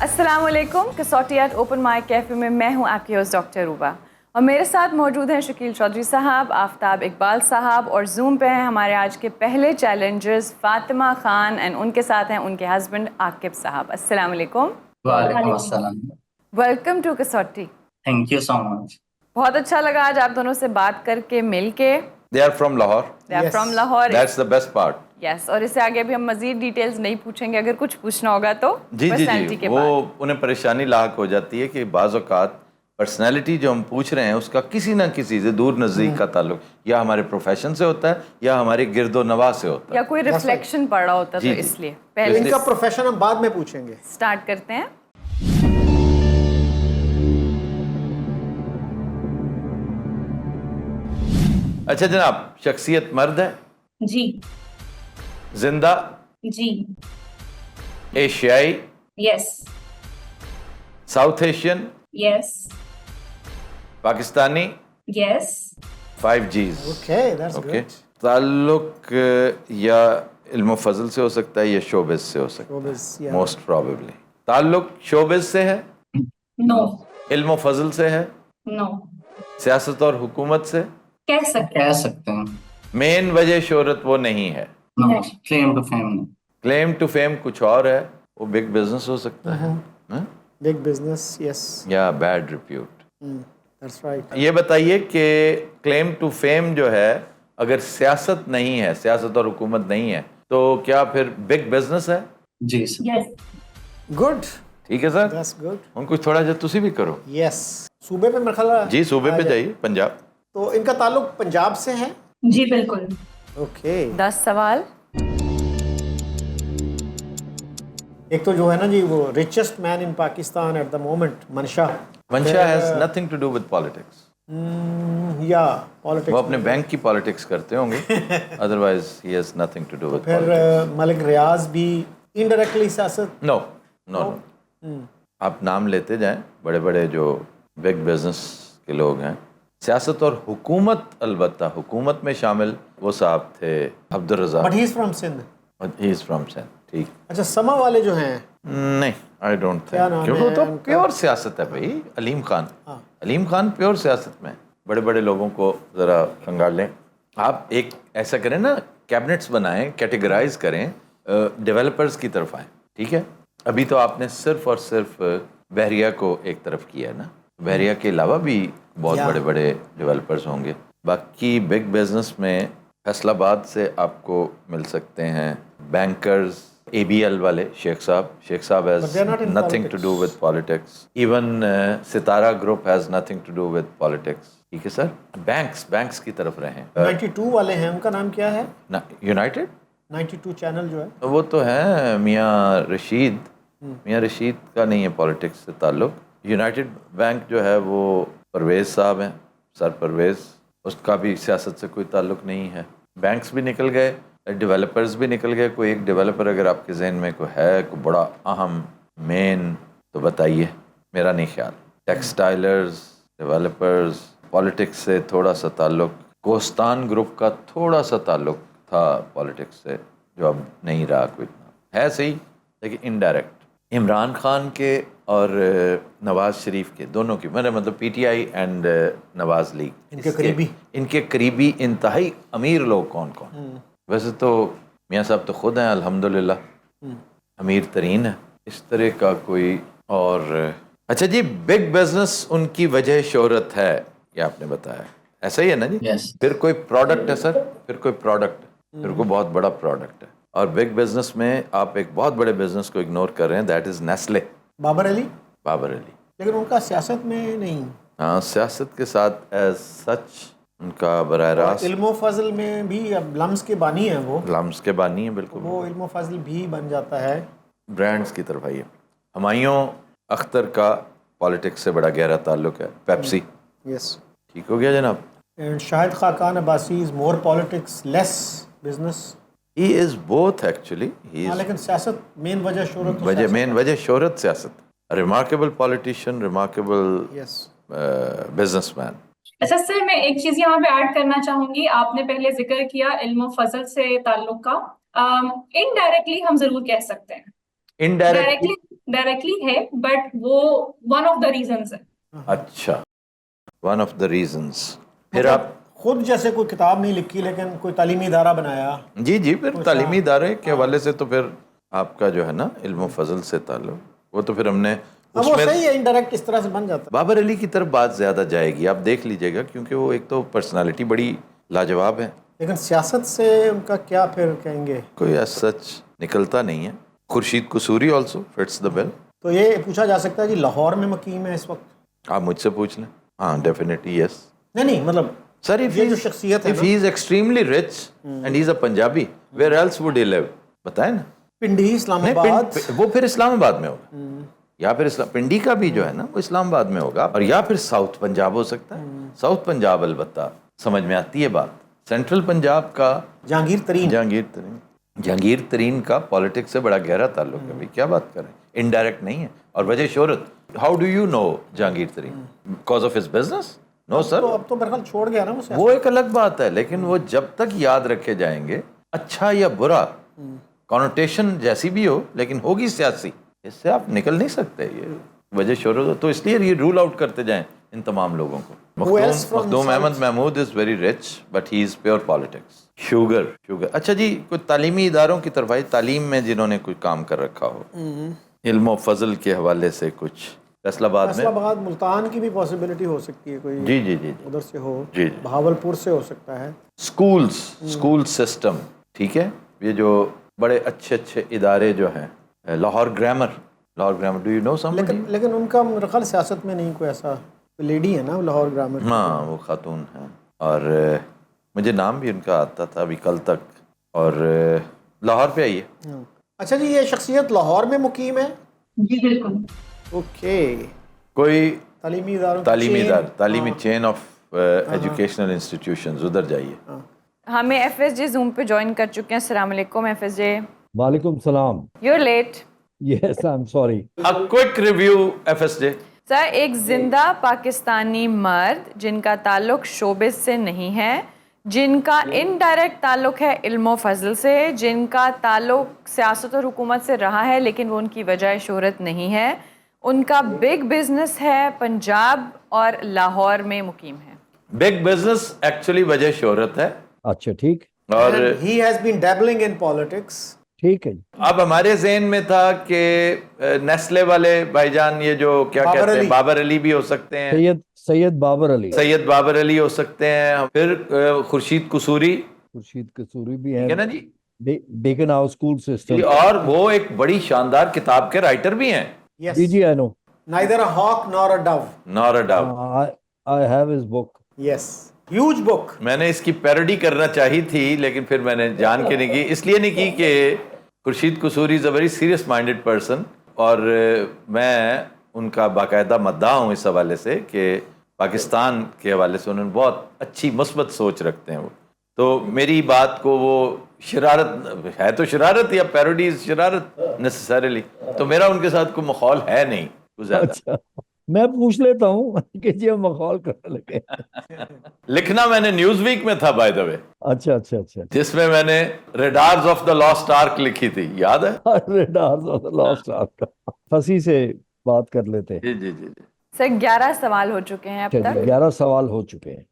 अस्सलाम वालेकुम। कसौटी एट ओपन माइक कैफ़े में मैं हूं आपकी होस्ट डॉक्टर रूबा और मेरे साथ मौजूद हैं शकील चौधरी साहब, आफ्ताब इकबाल साहब और जूम पे हैं हमारे आज के पहले चैलेंजर्स फातिमा खान एंड उनके साथ हैं उनके हस्बैंड आकिब साहब। अस्सलाम वालेकुम। वालेकुम अस्सलाम। Welcome to Kasauti. Thank you so much. बहुत अच्छा लगा आज आप दोनों से बात करके, मिल के। They are from Lahore. They are Yes. From Lahore. That's the best part. Yes, और इससे आगे भी हम मजीद डिटेल्स नहीं पूछेंगे, अगर कुछ पूछना होगा तो जी जी पर्सनैलिटी जी के वो बाद। उन्हें परेशानी लाक हो जाती है कि बाज़ औक़ात पर्सनैलिटी जो हम पूछ रहे हैं उसका किसी ना किसी से दूर नज़दीक का ताल्लुक या हमारे प्रोफेशन से होता है या हमारे गिरदो नवा से होता या है। कोई रिफ्लेक्शन पड़ रहा होता जी, तो जी। इसलिए तो पहले इनका प्रोफेशन हम बाद में पूछेंगे। स्टार्ट करते हैं। अच्छा जनाब, शख्सियत मर्द है, जी जिंदा, जी एशियाई, yes south Asian, yes Pakistani, yes 5Gs। Okay, that's okay, good. ताल्लुक या इल्म फजल से हो सकता है या शोबिस से हो सकता शोबिस, है, या। Most probably. ताल्लुक शोबिस से है, नो इल्म फजल से है, नो सियासत और हुकूमत से। कह सकते कह सकते हैं। मेन वजह शोहरत वो नहीं है। नो, नहीं। क्लेम टू फेम नहीं। क्लेम टू फेम कुछ और है, वो बिग बिजनेस हो सकता है हाँ? बिग बिजनेस, यस, या बैड रिप्यूट। That's right. ये बताइए कि क्लेम टू फेम जो है, अगर सियासत नहीं है, सियासत और हुकूमत नहीं है, तो क्या फिर बिग बिजनेस है? जी सर। यस गुड, ठीक है सर, दैट्स गुड। हम कुछ थोड़ा सा तुसी भी करो। यस, सूबे पे मेरा ख्याल जी सूबे आ पे जाए। जाइए, पंजाब। तो इनका ताल्लुक पंजाब से है। जी बिल्कुल। ओके, 10 सवाल। एक तो जो है ना जी, वो richest man in Pakistan at the moment, Mansha. Mansha has nothing to do with politics. या वो पॉलिटिक्स। अपने बैंक की पॉलिटिक्स करते होंगे, otherwise he has nothing to do with फिर पॉलिटिक्स। मलिक रियाज भी इनडायरेक्टली सियासत। नो नो नो, आप नाम लेते जाएं, बड़े बड़े जो बिग बिजनेस के लोग हैं। सियासत और हुकूमत, अलबत्ता हुकूमत में शामिल वो साहब थे Abdul but Razzaq. He is from Sindh. He is from Sindh. ठीक, अच्छा, समा वाले जो हैं, नहीं आई डोंट क्या थिंक, नाम क्योंकि है वो तो उनका? प्योर सियासत है भाई। अलीम खान, हाँ। अलीम खान प्योर सियासत में। बड़े बड़े लोगों को ज़रा खंगाल लें आप। एक ऐसा करें ना, कैबिनेट्स बनाएं, कैटेगराइज करें, डेवलपर्स की तरफ आएँ। ठीक है, अभी तो आपने सिर्फ और सिर्फ बहरिया को एक तरफ किया है ना, बहरिया के अलावा भी बहुत या। बड़े बड़े डेवलपर्स होंगे। बाकी बिग बिजनेस में फैसलाबाद से आपको मिल सकते हैं बैंकर्स, ABL वाले शेख साहब But has they are not in nothing to politics. Do with politics. Even Sitara group has nothing to do with politics. ठीक है सर, बैंक्स की तरफ रहें। 92 वाले हैं, उनका नाम क्या है? यूनाइटेड 92 चैनल जो है। वो तो है मियाँ रशीद। मियाँ रशीद का नहीं है पॉलिटिक्स से ताल्लुक। यूनाइटेड बैंक जो है वो परवेज़ साहब हैं, सर परवेज़, उसका भी सियासत से कोई ताल्लुक नहीं है। बैंक्स भी निकल गए, डेवलपर्स भी निकल गए। कोई एक डेवलपर अगर आपके जहन में कोई है, कोई बड़ा अहम मेन, तो बताइए। मेरा नहीं ख्याल। टेक्सटाइलर्स, डेवलपर्स, पॉलिटिक्स से थोड़ा सा ताल्लुक। कोस्तान ग्रुप का थोड़ा सा ताल्लुक था पॉलिटिक्स से, जो अब नहीं रहा। कोई है सही, लेकिन इनडायरेक्ट। इमरान खान के और नवाज शरीफ के दोनों की, मेरा मतलब PTI एंड नवाज लीग, इनके करीबी इंतहाई अमीर लोग कौन कौन? वैसे तो मियाँ साहब तो खुद हैं अल्हम्दुलिल्लाह अमीर तरीन है। इस तरह का कोई और? अच्छा जी, बिग बिजनेस उनकी वजह शोहरत है, ये आपने बताया, ऐसा ही है ना जी? यस। फिर कोई प्रोडक्ट है सर, फिर कोई प्रोडक्ट, फिर कोई बहुत बड़ा प्रोडक्ट है। और बिग बिजनेस में आप एक बहुत बड़े बिजनेस को इग्नोर कर रहे हैं, that is Nestle. Babar Ali. Babar Ali, लेकिन उनका सियासत में नहीं। हाँ, सियासत के साथ एज सच उनका बराह रास्त। इल्मो फजल में भी अब लम्स के बानी हैं वो। लम्स के बानी है बिल्कुल। वो इल्मो फजल भी बन जाता है। ब्रांड्स की तरफ आइए। हुमायूं अख्तर का पॉलिटिक्स से बड़ा गहरा ताल्लुक है, पेप्सी। यस। ठीक हो गया जनाब। And Shahid Khaqan Abbasi is more politics less business. He is both actually. He is लेकिन सियासत मेन वजह शोहरत। वजह, मेन वजह शोहरत, सियासत। Remarkable politician, remarkable yes. Businessman. अच्छा सर, मैं एक चीज यहाँ पे ऐड करना चाहूंगी। आपने पहले जिक्र किया इल्म फजल से ताल्लुक का, इनडायरेक्टली हम जरूर कह सकते हैं। इनडायरेक्टली डायरेक्टली डायरेक्टली है, बट वो वन ऑफ द रीजंस है। अच्छा, वन ऑफ द रीजंस। फिर आप खुद जैसे कोई किताब नहीं लिखी लेकिन कोई तालीमी इदारा बनाया। जी जी, फिर तालीमी इदारे के हवाले से तो फिर आपका जो है ना इल्म फजल से ताल्लुक, वो तो फिर हमने वो सही है, इनडायरेक्ट इस तरह से बन जाता बाबर अली की तरफ बात ज़्यादा जाएगी, आप देख लीजिएगा, क्योंकि वो एक तो पर्सनालिटी बड़ी लाजवाब है। है। लेकिन सियासत से उनका क्या फिर कहेंगे? कोई सच निकलता नहीं है। खुर्शीद कसूरी ऑल्सो फिट्स द बिल। तो ये पूछा जा सकता है कि लाहौर में मुकीम है इस वक्त? आप मुझसे पूछ लें। हाँ, डेफिनेटली यस। नहीं मतलब सर, ये जो शख्सियत है if he is extremely rich and he is a Punjabi, where else would he live? बताएं ना। पिंडी, नहीं, इस्लामाबाद। वो फिर इस्लामाबाद में होगा, या फिर पिंडी का भी जो है ना वो इस्लामाबाद में होगा, और या फिर साउथ पंजाब हो सकता है। साउथ पंजाब अलबत्ता समझ में आती है बात। सेंट्रल पंजाब का जहांगीर जहांगीर तरीन का पॉलिटिक्स से बड़ा गहरा ताल्लुक है भाई, क्या बात करें, इनडायरेक्ट नहीं है। और वजह शोहरत, how do you know Jahangir Tareen? Because of his business? No sir, तो अब तो मेरे ख्याल छोड़ गया ना वो सियासत। वो एक अलग बात है, लेकिन वो जब तक याद रखे जाएंगे, अच्छा या बुरा कॉनोटेशन जैसी भी हो, लेकिन होगी सियासी, इससे आप निकल नहीं सकते। ये वजह शोहरत, तो इसलिए ये रूल आउट करते जाएं इन तमाम लोगों को। Makhdoom Ahmad Mahmood is very rich but he is pure politics. Sugar. अच्छा जी, कोई तालीमी इदारों की तरफ आई, तालीम में जिन्होंने कोई काम कर रखा हो, इल्म फजल के हवाले से कुछ फैसलाबाद में, मुल्तान की भी पॉसिबिलिटी हो सकती है कोई। जी जी जी, उधर से हो, जी। बहावलपुर से हो सकता है। स्कूल सिस्टम, ठीक है, ये जो बड़े अच्छे इदारे जो हैं, Lahore grammar, do you know somebody? लेकिन उनका मेरे ख्याल सियासत में नहीं कोई ऐसा लेडी है ना लाहौर ग्रामर। हाँ, वो खातून है, और मुझे नाम भी उनका आता था अभी कल तक, और लाहौर पे आई है। अच्छा जी, ये शख्सियत लाहौर में मुकीम है? जी बिल्कुल। ओके। कोई तालीमी इदारों तालीमी चेन ऑफ एजुकेशनल इंस्टीट्यूशंस, उधर जाइए। हमें FSJ जूम पे ज्वाइन कर चुके हैं। अस्सलाम वालेकुम FSJ। वालेकुम सलाम। You're late। Yes, I'm sorry. A quick review FSJ। Sir, एक जिंदा पाकिस्तानी मर्द जिनका ताल्लुक शोबिस से नहीं है, जिनका इनडायरेक्ट ताल्लुक है इल्म फजल से, जिनका ताल्लुक सियासत और हुकूमत से रहा है लेकिन वो उनकी वजह शोहरत नहीं है, उनका बिग बिजनेस है पंजाब और लाहौर में मुकीम है। बिग बिजनेस एक्चुअली वजह शोहरत है। अच्छा, ठीक। और he has been dabbling in politics. ठीक है। अब हमारे ज़हन में था कि नेस्ले वाले भाईजान, ये जो क्या कहते हैं, बाबर अली भी हो सकते हैं, सैयद बाबर अली हो सकते हैं, फिर खुर्शीद कसूरी भी है ना जी, बेकन हाउस स्कूल सिस्टम, और वो एक बड़ी शानदार किताब के राइटर भी हैं। जी, I know. Neither a hawk nor a dove. I have his book. Yes, huge book. मैंने इसकी पैरोडी करना चाही थी, लेकिन फिर मैंने जान के नहीं की, इसलिए नहीं की कि Khurshid Kasuri is a very serious minded person, और मैं उनका बाकायदा मद्दाह हूँ इस हवाले से कि पाकिस्तान के हवाले से उन्होंने बहुत अच्छी मुस्बत सोच रखते हैं वो। तो मेरी बात को वो शरारत है, तो शरारत या पैरोडी शरारत नेसेसरीली, तो मेरा उनके साथ कोई मखौल है नहीं कुछ ज़्यादा। अच्छा, मैं पूछ लेता हूँ कि जी हम मखौल करने लगे। लिखना मैंने न्यूज़ वीक में था बाय द वे। अच्छा, जिसमें मैंने radars of the lost arc लिखी थी, याद है? Radars of the lost arc. फंसी से बात कर लेते हैं। जी। सर, 11 सवाल हो चुके हैं अब तक। 11 सवाल हो चुके हैं।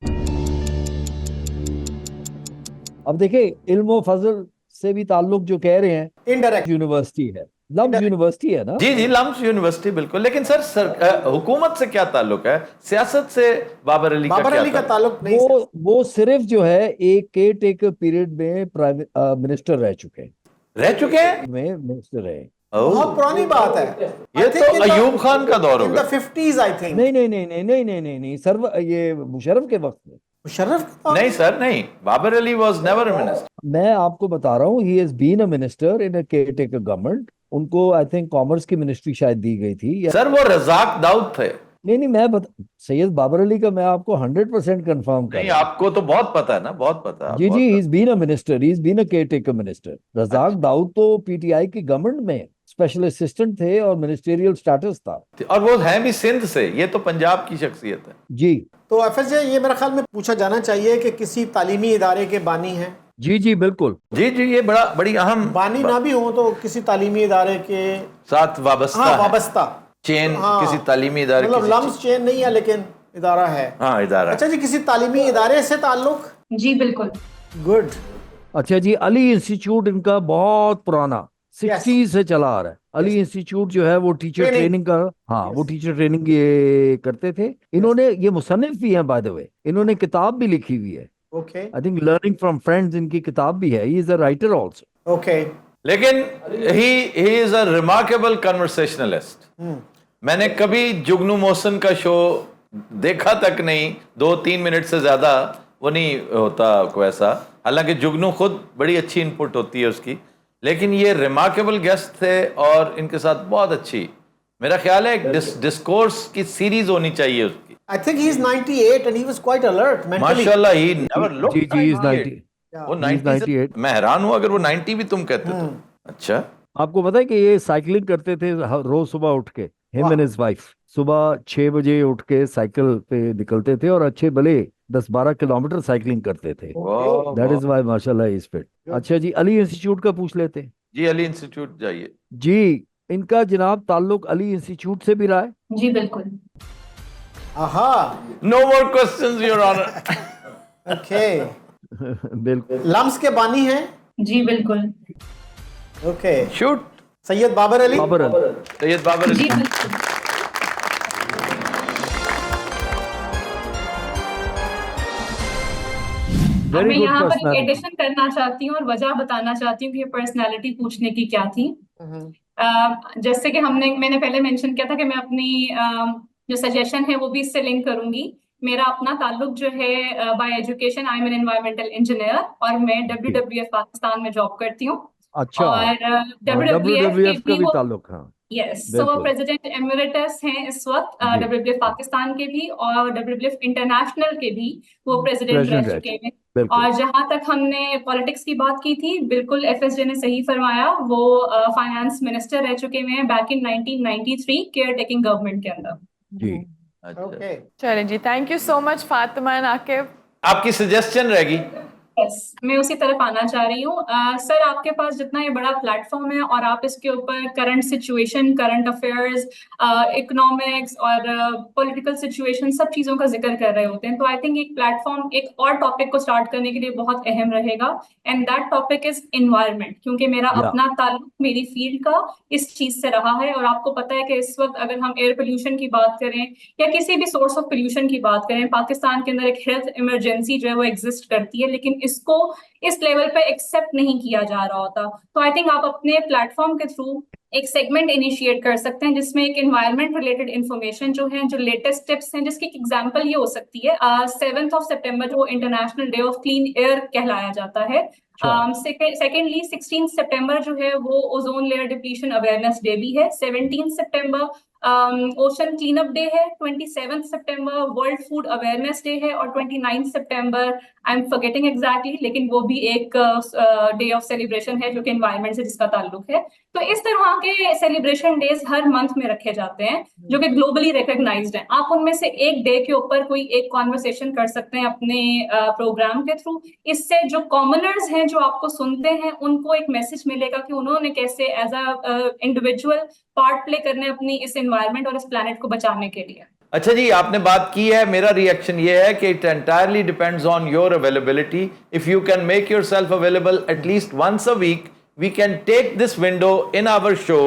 अब देखिए, इल्म फजल से भी ताल्लुक जो कह रहे हैं, इनडायरेक्ट यूनिवर्सिटी है, लम्स यूनिवर्सिटी है ना? जी, लम्स यूनिवर्सिटी बिल्कुल। लेकिन सर हुकूमत से क्या ताल्लुक है, सियासत से बाबर अली का ताल्लुक नहीं। वो सिर्फ जो है एक केयर टेकर पीरियड में प्राइम मिनिस्टर रह चुके हैं। मिनिस्टर रहे। बहुत पुरानी बात है, ये तो अयूब खान का दौर होगा, 50s आई थिंक। नहीं, सर ये मुशर्रफ के वक्त में। मुशर्रफ नहीं सर, नहीं, Babar Ali was never a minister. मैं आपको बता रहा हूँ, he has been a minister in a caretaker government. उनको आई थिंक कॉमर्स की मिनिस्ट्री शायद दी गई थी। सर वो रज़ाक दाऊद थे। नहीं, सैयद बाबर अली का मैं आपको 100% कंफर्म कर। नहीं, आपको तो बहुत पता है ना, बहुत पता है। जी, he is been a minister, he is been a caretaker minister. Razak Dawood तो पीटीआई की गवर्नमेंट में स्पेशल असिस्टेंट थे और मिनिस्टेरियल स्टेटस था, और वो है भी सिंध से, ये तो पंजाब की शख्सियत है जी। तो FSJ, ये मेरे ख्याल में पूछा जाना चाहिए कि किसी तालीमी इदारे के बानी हैं, जी जी बिल्कुल। जी जी, ये बड़ी अहम बानी ना भी हो तो किसी तालीमी इदारे के साथ वाबस्ता हाँ है। वाबस्ता चेन हाँ, किसी तालीमी इदारे मतलब किसी लम्स चेन नहीं है लेकिन इदारा है। हाँ, इदारा। अच्छा जी, किसी तालीमी इदारे से ताल्लुक? जी बिल्कुल। गुड। अच्छा जी, अली इंस्टीट्यूट इनका बहुत पुराना 60 से चला आ रहा है। अली इंस्टीट्यूट जो है वो टीचर Training. ट्रेनिंग का, हाँ वो टीचर ट्रेनिंग ये करते थे। इन्होंने, ये मुसन्निफ भी हैं बाय द वे, इन्होंने किताब भी लिखी हुई है। Okay I think learning from friends इनकी किताब भी है। ही is a writer also. Okay. लेकिन ही इज अ रिमार्केबल कन्वर्सेशनलिस्ट। मैंने कभी जुगनू मोहसिन का शो देखा तक नहीं, 2-3 मिनट से ज्यादा वो नहीं होता कोई ऐसा। हालांकि जुगनू खुद बड़ी अच्छी इनपुट होती है उसकी, लेकिन ये रिमार्केबल गेस्ट थे और इनके साथ बहुत अच्छी, मेरा ख्याल है एक डिस्कोर्स की सीरीज होनी चाहिए उसकी। I think he's 98 and he was quite alert mentally. माशाल्लाह, ही नेवर लुक। जी जी, इज 90। वो He's 90 से 98। मैं हैरान हूं अगर वो 90 भी तुम कहते तो। अच्छा, आपको पता है कि ये साइकिलिंग करते थे रोज सुबह उठ के, हिम एंड हिज वाइफ सुबह 6 बजे उठ के साइकिल पे निकलते थे और अच्छे भले 10-12 किलोमीटर साइकिलिंग करते थे। दैट इज व्हाई माशाल्लाह इज फिट। अच्छा जी, अली इंस्टीट्यूट का पूछ लेते हैं जी अली इंस्टीट्यूट जाइए। जी। इनका जनाब ताल्लुक अली इंस्टीट्यूट से भी रहा है? जी बिल्कुल। आहा। No more questions your honour. Okay. बिल्कुल। लम्स के बानी हैं? जी बिल्कुल। ओके। शूट। सैयद बाबर अली? बाबर अली। सैयद बाबर जी अली। बिल्कुल। और वेरी मैं गुड यहाँ पर एक पर्सनालिटी। एडिशन करना चाहती हूँ और वजह बताना चाहती हूँ कि ये पर्सनैलिटी पूछने की क्या थी। जैसे कि मैंने पहले मेंशन किया था कि मैं अपनी जो सजेशन है वो भी इससे लिंक करूंगी। मेरा अपना ताल्लुक जो है bye education I am N environmental engineer और मैं WWF पाकिस्तान में जॉब करती हूँ। अच्छा, और WWF के WWF का भी भी वो ताल्लुक, हाँ यस, तो वो बिल्कुल। प्रेसिडेंट एमिरेटस हैं इस वक्त जी। WWF पाकिस्तान के भी और WWF इंटरनेशनल के भी वो प्रेसिडेंट रह प्रेसिडेंट रह चुके हैं। बिल्कुल। और जहां तक हमने पॉलिटिक्स की बात की थी, बिल्कुल FSJ ने सही फरमाया, वो फाइनेंस मिनिस्टर रह चुके हुए हैं back in 1993 care taking government के अंदर। जी अच्छा, ओके। चलें जी, thank you so much Fatima and Aqib. आपकी सजेशन रहेगी। यस, मैं उसी तरफ आना चाह रही हूँ। सर, आपके पास जितना ये बड़ा प्लेटफॉर्म है और आप इसके ऊपर current situation, current affairs, economics और पॉलिटिकल सिचुएशन सब चीजों का जिक्र कर रहे होते हैं, तो आई थिंक एक प्लेटफॉर्म एक और टॉपिक को स्टार्ट करने के लिए बहुत अहम रहेगा and that topic is environment, क्योंकि मेरा या। अपना ताल्लुक मेरी फील्ड का इस चीज से रहा है। और आपको पता है कि इस वक्त अगर हम एयर पोल्यूशन की बात करें या किसी भी सोर्स ऑफ पोल्यूशन की बात करें, पाकिस्तान के अंदर एक हेल्थ इमरजेंसी जो है वो एग्जिस्ट करती है, लेकिन इसको इस लेवल पे एक्सेप्ट नहीं किया जा रहा होता। तो आई थिंक आप अपने प्लेटफॉर्म के थ्रू एक सेगमेंट इनिशिएट कर सकते हैं जिसमें एक एनवायरनमेंट रिलेटेड इन्फॉर्मेशन जो है, जो लेटेस्ट टिप्स हैं, जिसकी एक एग्जांपल ये हो सकती है 7 सितंबर जो international day of clean air कहलाया जाता है। सेकेंडली 16 सितंबर जो है वो ozone layer depletion awareness day भी है। 17 सितंबर ओशन क्लीन अप डे है। 27 सितंबर वर्ल्ड फूड अवेयरनेस डे है और 29 सितंबर आई एम फॉरगेटिंग एग्जैक्टली, लेकिन वो भी एक डे ऑफ सेलिब्रेशन है जो कि एनवायरनमेंट से जिसका ताल्लुक है। तो इस तरह के सेलिब्रेशन डेज हर मंथ में रखे जाते हैं जो कि ग्लोबली रिकॉग्नाइज्ड हैं। आप उनमें से एक डे के ऊपर कोई एक कॉन्वर्सेशन कर सकते हैं अपने प्रोग्राम के थ्रू। इससे जो कॉमनर्स हैं जो आपको सुनते हैं उनको एक मैसेज मिलेगा कि उन्होंने कैसे as a individual part play करना है अपनी इस एनवायरनमेंट और इस प्लैनेट को बचाने के लिए। अच्छा जी, आपने बात की है, मेरा रिएक्शन ये है कि it entirely depends on your availability. If you can make yourself available at least once a week, we can take this window in our show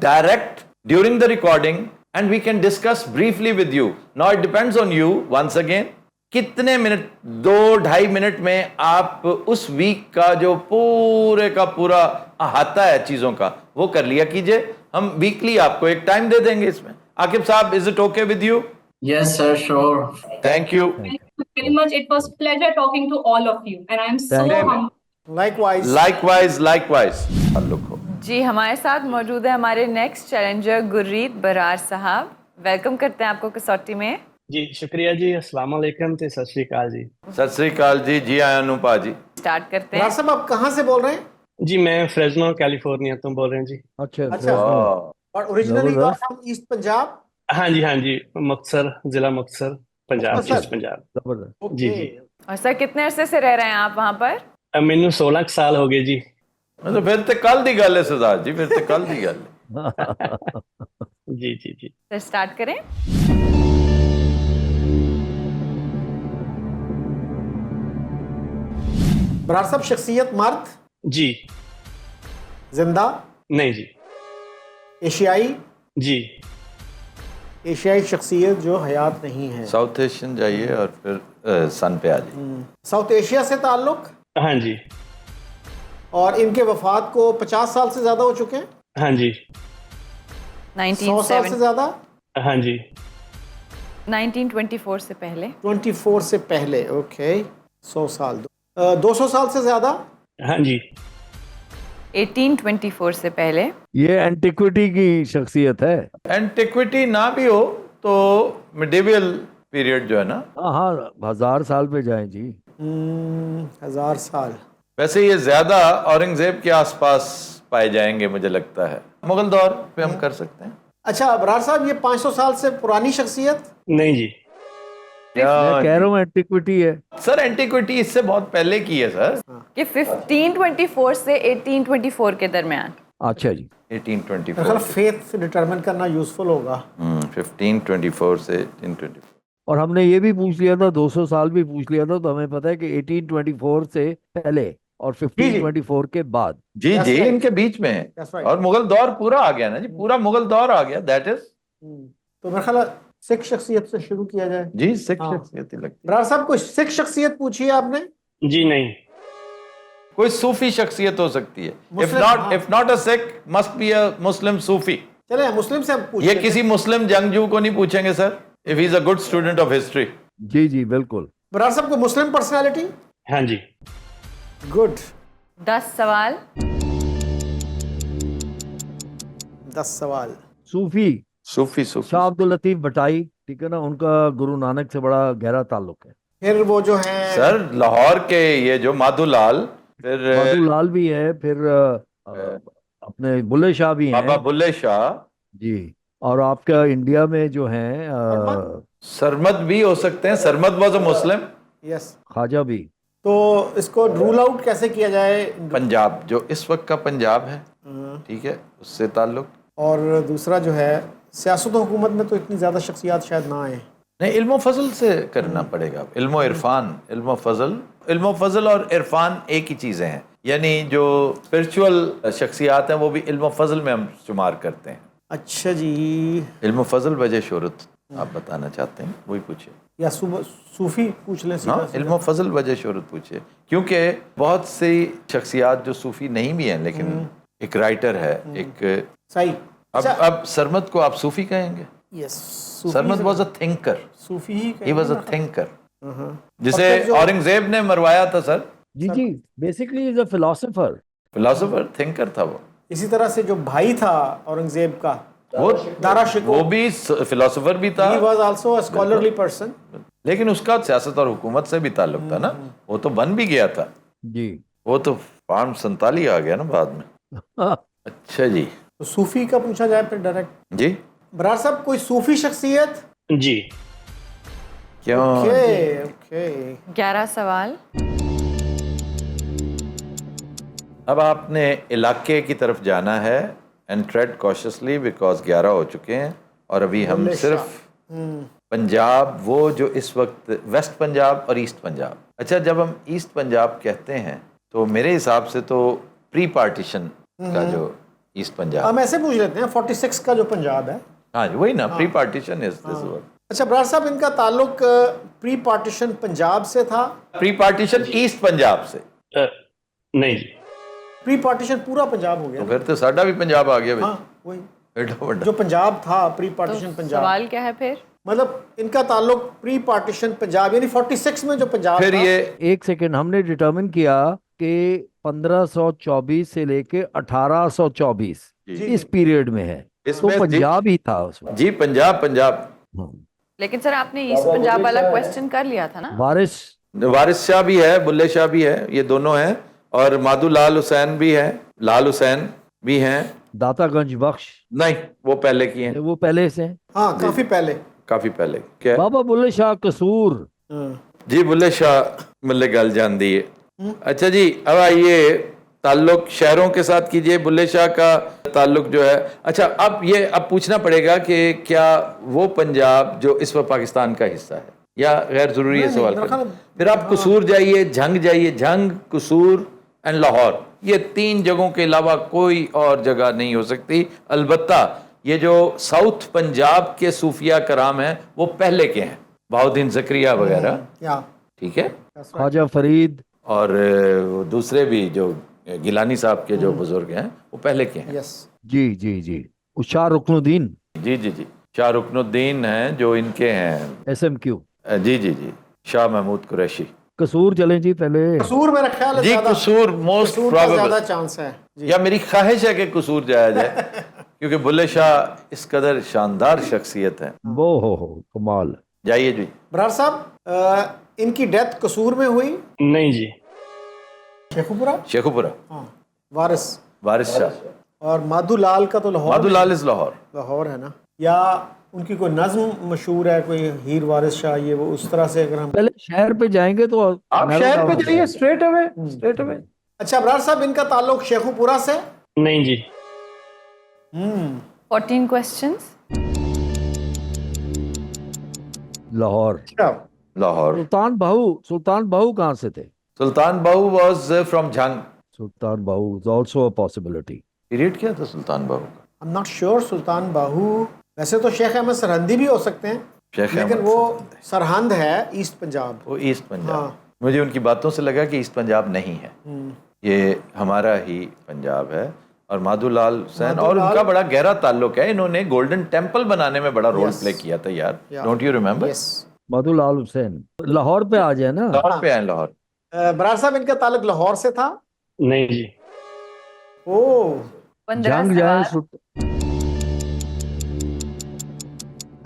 direct during the recording and we can discuss briefly with you. Now it depends on you once again, कितने minute, 2-2.5 minute में आप उस week का जो पूरे का पूरा अहाता है चीजों का वो कर लिया कीजिए। हम वीकली आपको एक टाइम दे देंगे इसमें। आकिब साहब, is it okay with you? Yes, sir, sure. Thank you. Thank you very much. It was pleasure talking to all of you and I am so Thank you. humbled. Likewise. Likewise. ताल्लुक हो। जी, हमारे साथ मौजूद है हमारे next challenger गुररीत Brar साहब। Welcome करते हैं आपको कसौटी में। जी शुक्रिया जी, अस्सलाम वालेकुम ते सत श्री अकाल जी। सत श्री अकाल जी, जी आया अनुपा जी। स्टार्ट करते राज हैं। साहब, आप कहाँ से बोल रहे हैं? जी मैं फ्रेजनो कैलिफोर्निया तो बोल रहे हैं जी। अच्छा अच्छा। और originally you are from east Punjab? हाँ जी, मुक्तसर, जिला मुक्तसर, पंजाब, मुक्तसर? ईस्ट पंजाब। जबरदस्त। जी ओके। जी। और सर, कितने अरसे से रह रहे हैं आप वहाँ पर? ਮੈਨੂੰ 16 ਕੁ ਸਾਲ ਹੋ ਗਏ ਜੀ। मतलब फिर तो कल दी गल है सरदार जी, फिर तो कल दी गल है। जी जी जी। तो स्टार्ट करें। बरार साहब, शख्सियत मर्द, जी जिंदा, नहीं जी। एशियाई, जी एशियाई शख्सियत जो हयात नहीं है। साउथ एशियन जाइए और फिर सन पे आ जाइए। साउथ एशिया से ताल्लुक, हाँ जी। और इनके वफात को 50 साल से ज़्यादा हो चुके हैं। हाँ जी। 100 साल से 1970 ज़्यादा, हाँ जी। 1924 से पहले, 24 से पहले, ओके। 100 साल, 200 साल से ज़्यादा, हाँ जी। 1824 से पहले, ये एंटिक्विटी की शख्सियत है। एंटिक्विटी ना भी हो तो मिडिवल पीरियड जो है ना, हाँ हाँ, 1000 साल पे जाएं जी। 1000 साल। वैसे ये ज्यादा औरंगजेब के आसपास पाए जाएंगे मुझे लगता है। मुगल दौर पे हम कर सकते हैं। अच्छा बरार साहब, ये 500 साल से पुरानी शख्सियत? नहीं जी। मैं कह रहा हूँ एंटिक्विटी है। सर एंटिक्विटी इससे बहुत पहले की है सर, कि 1524 से 1824 के दरमियान। अच्छा जी। 1824 फेथ से डिटरमिन करना यूजफुल होगा। 1524 से 1824। और हमने ये भी पूछ लिया था, 200 साल भी पूछ लिया था, तो हमें पता है कि 1824 से पहले और 1524 के बाद। जी That's जी right. इनके बीच में है। That's right. और मुगल दौर पूरा आ गया ना जी, पूरा मुगल दौर आ गया। दैट इज तो मेरा ख्याल है सिख शख्सियत से शुरू किया जाए। जी सिख हाँ। शख्सियत ही लगती है। बरार साहब, कोई सिख शख्सियत पूछी है आपने? जी नहीं। कोई सूफी शख्सियत हो सकती है। इफ मुस्लिम, नॉट हाँ। If not a Sikh must be a Muslim Sufi. चले मुस्लिम से हम पूछ ये लेते हैं। किसी मुस्लिम जंगजू को नहीं पूछेंगे sir, if he is a good student of history. जी जी बिल्कुल। बरार साहब, कोई मुस्लिम पर्सनालिटी? हाँ जी। गुड। 10 सवाल। 10 सवाल। सूफी सूफी सूफी शाह अब्दुल लतीफ भटाई, ठीक है ना, उनका गुरु नानक से बड़ा गहरा ताल्लुक है। फिर वो जो है सर लाहौर के ये जो माधुलाल, फिर माधुलाल भी है, फिर अपने बुल्ले शाह भी बाबा हैं बुल्ले शाह, जी। और आपका इंडिया में जो हैं सरमद भी हो सकते हैं। Sarmad was a Muslim. Yes. Khwaja भी। तो इसको रूल आउट कैसे किया जाए? पंजाब जो इस वक्त का पंजाब है, ठीक है, उससे ताल्लुक। और दूसरा जो है सियासत और हुकूमत में तो इतनी ज़्यादा शख्सियात शायद ना आए। नहीं, इल्म फजल से करना पड़ेगा। इल्म इरफान, इल्म फजल और इरफान एक ही चीज़ें हैं। यानी जो स्पिरिचुअल शख्सियात हैं वो भी इल्म फजल में हम शुमार करते हैं। अच्छा जी। इल्म फजल वजह शोहरत आप बताना चाहते हैं, वही पूछिए। या सूफी पूछ लें सीधा हाँ, सीधा। इल्म फजल वजह शोहरत पूछिए, क्योंकि बहुत सी शख्सियात जो सूफी नहीं भी हैं, लेकिन एक राइटर है, एक सही। अब सरमद को आप सूफी कहेंगे? Yes. Sarmad was a thinker, Sufi he he was a कहेंगे ना। थिंकर, जिसे और फिर जो- औरंगजेब ने मरवाया था सर। जी जी, basically is a philosopher. Philosopher thinker था वो। इसी तरह से जो भाई था औरंगजेब का, वो दारा शिकोह, वो भी फिलोसोफर भी था, he was also a scholarly person। लेकिन उसका सियासत और हुकूमत से भी ताल्लुक था ना। वो तो बन भी गया था, जी। वो तो फार्म 47 आ गया ना बाद में। अच्छा जी। तो सूफी का पूछा जाए फिर डायरेक्ट। जी बरार साहब, कोई सूफी शख्सियत? जी। क्यों? Okay okay. 11 सवाल। अब आपने इलाके की तरफ जाना है, एंड ट्रेड कॉशियसली बिकॉज 11 हो चुके हैं और अभी हम बुल्ले सिर्फ पंजाब, वो जो इस वक्त वेस्ट पंजाब और ईस्ट पंजाब। अच्छा, जब हम ईस्ट पंजाब कहते हैं तो मेरे हिसाब से तो प्री पार्टीशन का जो ईस्ट पंजाब, हम ऐसे पूछ लेते हैं 46 का जो पंजाब है। हाँ वही ना, pre partition is this word. अच्छा बरार साहब, इनका ताल्लुक प्री पार्टीशन पंजाब से था? प्री पार्टीशन ईस्ट पंजाब से। नहीं जी। प्री पार्टीशन पूरा पंजाब हो तो गया। फिर तो साडा भी पंजाब आ गया भाई। हाँ वही एडो वड्डा। जो पंजाब था प्री तो पार्टीशन पंजाब। सवाल क्या है फिर? मतलब इनका ताल्लुक प्री पार्टीशन पंजाब यानी 46 में जो पंजाब फिर था। ये एक सेकेंड, हमने डिटरमिन किया कि 1524 से लेके 1824 जी। इस पीरियड में है, तो इसमें जी- पंजाब ही था उसमें। जी पंजाब लेकिन सर आपने ईस्ट पंजाब वाला क्वेश्चन कर लिया था ना। वारिस शाह भी है, बुल्ले शाह भी है, ये दोनों हैं, और माधु लाल हुसैन भी है, लाल हुसैन भी हैं। दातागंज बख्श नहीं, वो पहले की हैं, वो पहले से हैं। हाँ काफी पहले। काफी पहले। क्या? बाबा बुल्ले शाह कसूर। हाँ। जी बुल्ले शाह मल्ले गल जांदी है, अच्छा जी, अब आइए ताल्लुक शहरों के साथ कीजिए। बुल्ले शाह का ताल्लुक जो है, अच्छा अब पूछना पड़ेगा कि क्या वो पंजाब जो इस वक्त पाकिस्तान का हिस्सा है, या गैर जरूरी है सवाल करना? फिर आप कसूर जाइए, झंग, कसूर एंड लाहौर, ये 3 जगहों के अलावा कोई और जगह नहीं हो सकती। अलबत्ता ये जो साउथ पंजाब के सूफिया कराम हैं वो पहले के हैं, बहाउद्दीन जकरिया वगैरह, या ठीक है, ख्वाजा फरीद और वो दूसरे भी जो गिलानी साहब के जो बुजुर्ग हैं वो पहले के हैं। यस। जी जी जी, शाह रुकनुद्दीन जी जी जी, शाह रुकनुद्दीन हैं जो इनके हैं। SMQ। जी जी जी, शाह महमूद कुरैशी। कसूर चलें जी पहले। कसूर मेरा ख्याल है जी ज्यादा- कसूर मोस्ट कसूर का ज्यादा प्रोबेबल, चांस है जी। या मेरी ख्वाहिश है कि कसूर जाया जाए क्योंकि बुल्ले शाह इस कदर शानदार शख्सियत है। वो हो कमाल। जाइए जी। बरार साहब, इनकी डेथ कसूर में हुई? नहीं जी। शेखुपुरा? शेखुपुरा। हाँ, वारिस। वारिस शाह। और माधुलाल का तो लाहौर माधुलाल इज लाहौर। लाहौर है ना? या उनकी कोई नज्म मशहूर है, कोई हीर वारिस शाह, ये वो उस तरह से अगर हम पहले शहर पे जाएंगे तो आप शहर पे जाइए, स्ट्रेट अवे। अच्छा बरार साहब, इनका ताल्लुक शेखुपुरा से? नहीं जी। 14 questions. लाहौर। लाहौर। सुल्तान बाहू कहाँ से थे? Sultan Bahu was from Jhang. Sultan Bahu is also a possibility. Period क्या था सुल्तान बाहू का? I am not sure. Sultan Bahu वैसे तो शेख अहमद सरहंदी भी हो सकते हैं, शेख लेकिन अहमद वो सरहंद है ईस्ट पंजाब। वो ईस्ट पंजाब। हाँ। मुझे उनकी बातों से लगा कि ईस्ट पंजाब नहीं है, ये हमारा ही पंजाब है। और माधुलाल हुसैन और उनका बड़ा गहरा ताल्लुक है, इन्होंने गोल्डन टेम्पल बनाने में बड़ा रोल प्ले किया था यार, don't you remember? Yes. Madhulal Hussain Lahore पे आ जाए ना। लाहौर पे आए, लाहौर। बरार साहब, इनका ताल्लुक लाहौर से था? नहीं जी। ओ 15 जंग जाए सवाल.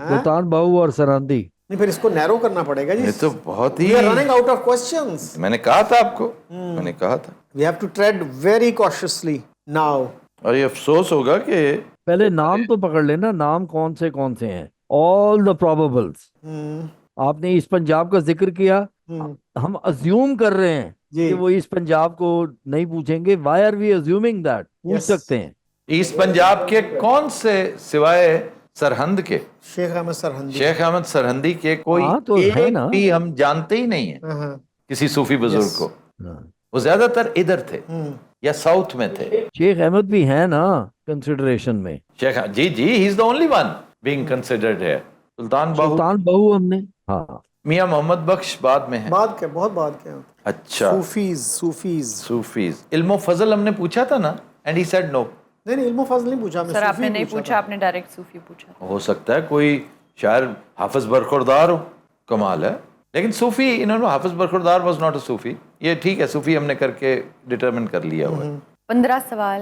सुल्तान बाहू और सरहंदी। नहीं, फिर इसको नैरो करना पड़ेगा जी। ये तो बहुत ही, we are running out of questions. मैंने कहा था आपको, मैंने कहा था। We have to tread very cautiously now. और ये अफसोस होगा कि पहले नाम तो पकड़ लेना, नाम कौन से हैं। All the probables. आपने ईस्ट पंजाब का जिक्र किया, हम अज्यूम कर रहे हैं जी। कि वो ईस्ट पंजाब को नहीं पूछेंगे। Why are we assuming that? पूछ Yes. सकते हैं। ईस्ट पंजाब के कौन से सिवाय सरहंद के, शेख अहमद सरहंदी। शेख अहमद सरहंदी के कोई हाँ, तो है एक ना। भी हम जानते ही नहीं है हाँ। किसी सूफी बुजुर्ग Yes. को। हाँ। वो ज्यादातर इधर थे या साउथ में थे। शेख अहमद भी है ना कंसिडरेशन में। शेख, जी जी, he is the only one being considered है। सुल्तान बाहू, सुल्तान बाहू हमने, हाँ। मियां मोहम्मद बख्श बाद में है। बाद के, बहुत बाद के। अच्छा, सूफीज। सूफीज। इल्मो फजल हमने पूछा था ना, एंड ही सेड नो। नहीं, इल्मो फजल नहीं पूछा, सर आपने नहीं पूछा, आपने डायरेक्ट सूफी पूछा. हो सकता है कोई शायर हाफिज बरखुरदार हो, कमाल है। लेकिन सूफी, इन्होंने हाफिज बरखुरदार वाज नॉट अ सूफी। ये ठीक है, सूफी हमने करके डिटरमिन कर लिया हुआ है। 15 सवाल.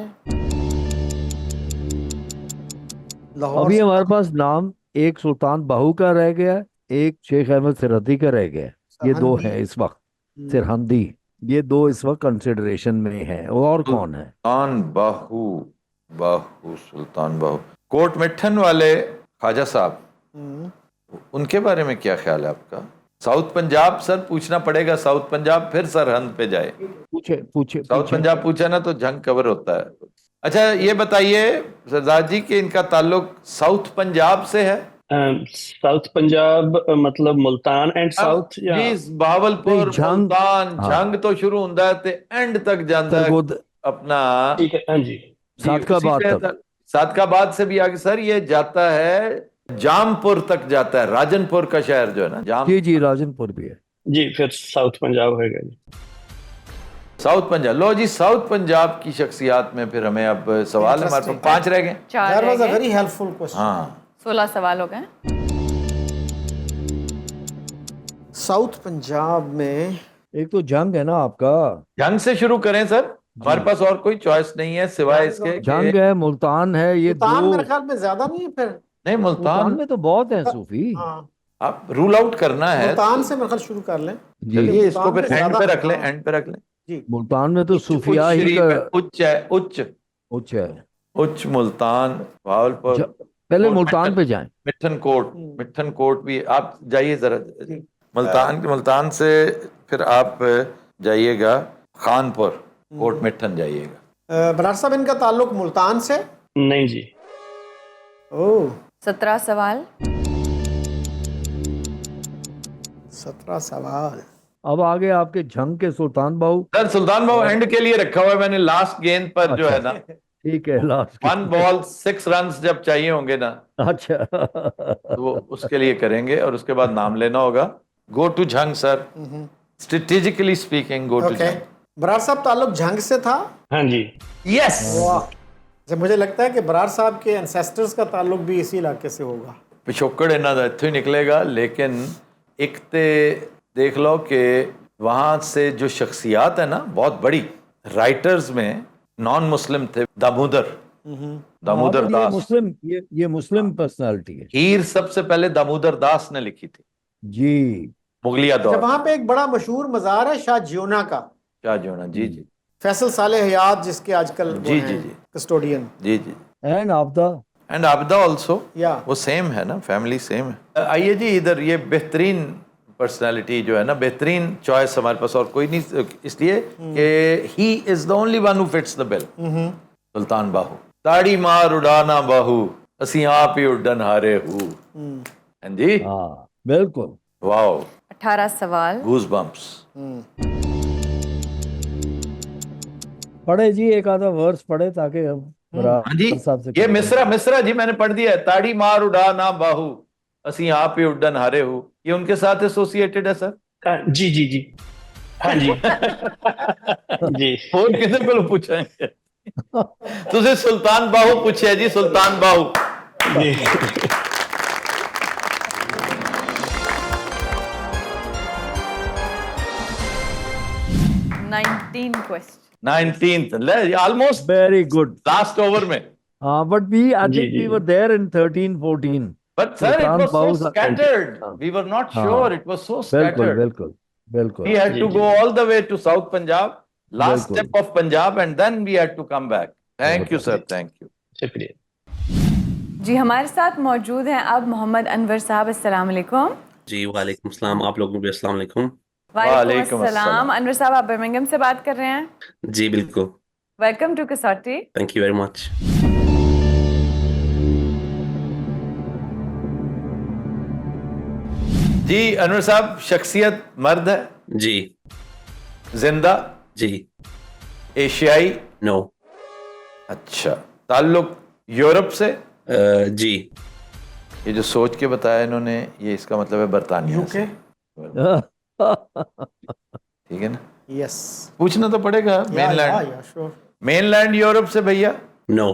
अभी हमारे पास नाम एक सुल्तान बाहू का रह गया, एक शेख अहमद सरहदी का रह गया। ये 2 हैं इस वक्त। सरहंदी, ये 2 इस वक्त कंसिडरेशन में है। और कौन है? सुल्तान बाहू, सुल्तान बाहू। कोट मिठन वाले ख्वाजा साहब, उनके बारे में क्या ख्याल है आपका? साउथ पंजाब सर पूछना पड़ेगा, साउथ पंजाब फिर सरहंद पे जाए। पूछे साउथ पंजाब पूछा ना तो जंग कवर होता है। अच्छा ये बताइए सरदार जी कि इनका ताल्लुक साउथ पंजाब से है? साउथ पंजाब मतलब मुल्तान एंड साउथ या जी, बहावलपुर, नहीं, झंग। मुल्तान। हाँ। झंग तो शुरू ਹੁੰਦਾ है ते एंड तक जाता है अपना। ठीक है। हाँ जी। सादकाबाद तक। सादकाबाद से भी आगे सर ये जाता है, जामपुर तक जाता है। राजनपुर का शहर जो है ना, जाम। जी जी, राजनपुर भी है। जी, फिर साउथ पंजाब होगा जी। साउथ पंजाब। लो जी, साउथ पंजाब की शख्सियात में फिर हमें अब सवाल है, हमारे पास 5 रह गए। 4 That रह was a गए. very helpful question. हाँ, 16 सवाल हो गए. साउथ पंजाब में एक तो जंग है ना आपका। जंग से शुरू करें सर, हमारे पास और कोई चॉइस नहीं है सिवाय इसके जंग है, मुल्तान है, ये मुल्तान 2। मेरे ख्याल में ज्यादा नहीं है फिर। नहीं, मुल्तान मुल्तान में तो बहुत है सूफी। हाँ, आप रूल आउट करना है। मुल्तान से मेरे ख्याल शुरू कर लें। जी, चलिए इसको मुल्तान फिर में एंड पे ज्यादा- रख लें, एंड पे रख लें। मुल्तान में तो उच्च सूफिया ही शरीफ का है, उच्च है, उच्च उच्च है। उच्च मुल्तान, भावलपुर। पहले और मुल्तान पे जाएं। मिठन कोट भी आप जाइए जरा। मुल्तान से फिर आप जाइएगा खानपुर कोट मिठन जाइएगा। बरार साहब, इनका ताल्लुक मुल्तान से? नहीं जी। ओह, 17 सवाल। 17 सवाल। अब आगे आपके झंग के सुल्तान बाहू। सर सुल्तान बाबू एंड के लिए रखा हुआ है मैंने, लास्ट गेंद पर जो है ना, ठीक है, लास्ट 1 बॉल 6 रन जब चाहिए होंगे ना, अच्छा। तो वो उसके लिए करेंगे और उसके बाद नाम लेना होगा। Go to Jhang sir, strategically speaking go to okay, Jhang. Brar साहब ताल्लुक झंग से था? हाँ जी। यस। वाह, जब मुझे लगता है कि बरार साहब के एंसेस्टर्स का ताल्लुक भी इसी इलाके से होगा। पिछोकड़ इन्ना दा इत्थों ही निकलेगा, लेकिन एक ते देख लो कि वहां से जो शख्सियात है ना बहुत बड़ी, राइटर्स में नॉन मुस्लिम थे, दामोदर ये दास। मुस्लिम, ये मुस्लिम पर्सनालिटी है हीर सबसे पहले दामोदर दास ने लिखी थी, जी। मुगलिया अच्छा, दौर। वहां पे एक बड़ा मशहूर मजार है शाह जियोना का, क्या जो ना, जी जी फैसल साले हयात, जिसके आजकल जी जी जी कस्टोडियन। जी जी। And Abida. And Abida also, या वो सेम है ना, फैमिली सेम है। आइए जी इधर, ये बेहतरीन पर्सनालिटी जो है ना, बेहतरीन चॉइस हमारे पास और कोई नहीं, इसलिए कि he is the only one who fits the bill. Sultan Bahu, ताड़ी मार उड़ाना बाहू, असी आप ही उड़न हारे हूँ। हाँ जी, हाँ बिल्कुल। वाओ, 18 सवाल। गूज बम्प्स। पढ़े जी, एक आधा वर्स पढ़े ताकि हम हाँ जी, साहब से ये मिसरा जी मैंने पढ़ दिया है, ताड़ी मार उड़ाना बाहू, असी आप ही उड़न हारे हूँ। ये उनके साथ एसोसिएटेड है सर? जी जी जी। हाँ जी। जी। और किसी को पूछेंगे? तुझे सुल्तान बाहू पूछे जी, सुल्तान बाहू। जी। 19 question. 19th, almost very good. Last over में। हाँ, बट वी आई जी, थिंक जी, we were there in 13-14। But sir, it Sultan was so Bahu's- scattered. हाँ। We were not हाँ। sure. It was so बिल्कुल scattered. बिल्कुल बिल्कुल। We had ji, to ji, go ji. all the way to South Punjab, last बिल्कुल। step of Punjab, and then we had to come back. Thank you, sir. Thank you. शुक्रिया। जी, हमारे साथ मौजूद हैं अब मोहम्मद अनवर साहब। अस्सलाम वालेकुम। जी वालेकुम सलाम, आप लोगों को भी अस्सलाम वालेकुम। वालेकुम अस्सलाम। अनवर साहब, आप बर्मिंघम से बात कर रहे हैं। जी बिल्कुल, welcome to Kasauti. Thank you very much. जी अनवर साहब, शख्सियत मर्द है, जी जिंदा, जी एशियाई। नो। अच्छा, ताल्लुक यूरोप से? जी ये जो सोच के बताया इन्होंने, ये इसका मतलब है बरतानिया यूके। से। ठीक है ना? यस, पूछना तो पड़ेगा। मेनलैंड, या श्योर। मेनलैंड यूरोप से भैया? नो।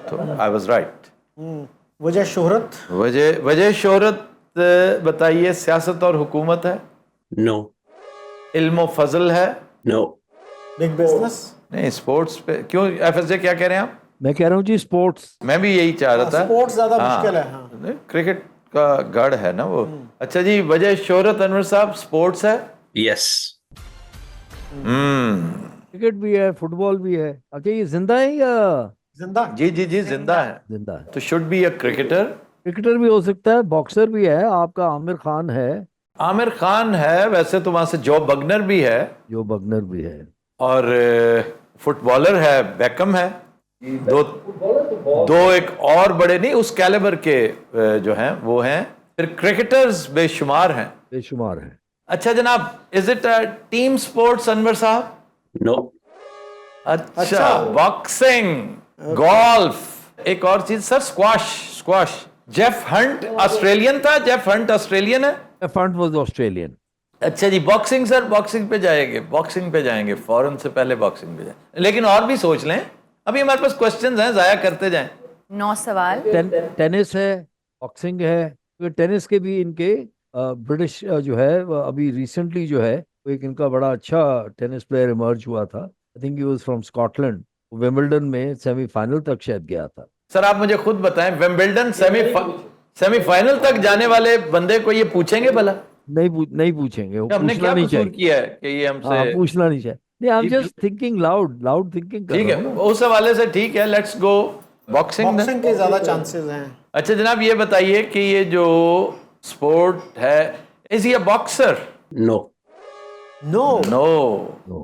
तो आई वाज राइट। वजह शोहरत? वजह शोहरत बताइए। सियासत और हुकूमत है? नो। इल्म फजल है? नो। Big business? नहीं, स्पोर्ट्स पे क्यों? एफएसजे क्या कह रहे हैं आप? मैं कह रहा हूँ जी स्पोर्ट्स। मैं भी यही चाह रहा था। स्पोर्ट्स ज्यादा हाँ, मुश्किल है। हाँ, नहीं, क्रिकेट का गढ़ है ना वो। अच्छा जी, वजह शोहरत अनवर साहब स्पोर्ट्स है? यस। क्रिकेट भी है, फुटबॉल भी है। अच्छा, ये जिंदा है या? जिंदा। जी जी जी, जिंदा है। जिंदा है। तो should be a cricketer. Cricketer भी हो सकता है, बॉक्सर भी है। आपका आमिर खान है। आमिर खान है, वैसे तो वहां से जो बगनर भी है, जो बगनर भी है। और फुटबॉलर है, बेकम है। दो एक और बड़े नहीं उस कैलिबर के जो हैं वो हैं। फिर क्रिकेटर्स बेशुमार हैं। बेशुमार है। अच्छा जनाब, is it a team sports Anwar साहब? नो। अच्छा, बॉक्सिंग, गोल्फ, एक और चीज sir, squash. Jeff Hunt Australian था? जेफ हंट ऑस्ट्रेलियन है? Fund was Australian. अच्छा जी, बॉक्सिंग सर, बॉक्सिंग पे जाएंगे, फौरन से पहले बॉक्सिंग पे जाएंगे। लेकिन और भी सोच लें, अभी हमारे पास क्वेश्चंस हैं, जाया करते जाएं। 9 सवाल। टेनिस है, बॉक्सिंग है। तो टेनिस के भी इनके ब्रिटिश जो है वो अभी रिसेंटली जो है वो एक इनका बड़ा अच्छा टेनिस प्लेयर इमर्ज हुआ था। I think he was from Scotland. Wimbledon में सेमीफाइनल तक शायद गया था। सर आप मुझे खुद बताएं, विंबलडन सेमीफाइनल तक जाने वाले बंदे को ये पूछेंगे भला? नहीं पूछेंगे। वो हमने पूछना क्या नहीं कसूर चाहिए। किया है कि ये हमसे? पूछना नहीं चाहिए। नहीं, I am just thinking loud thinking कर ठीक रहा है, हूं ना। उस हवाले से ठीक है, लेट्स गो बॉक्सिंग। बॉक्सिंग के ज्यादा चांसेस हैं। अच्छा जनाब, ये बताइए कि ये जो स्पोर्ट है, is he a boxer? No. No. No. No.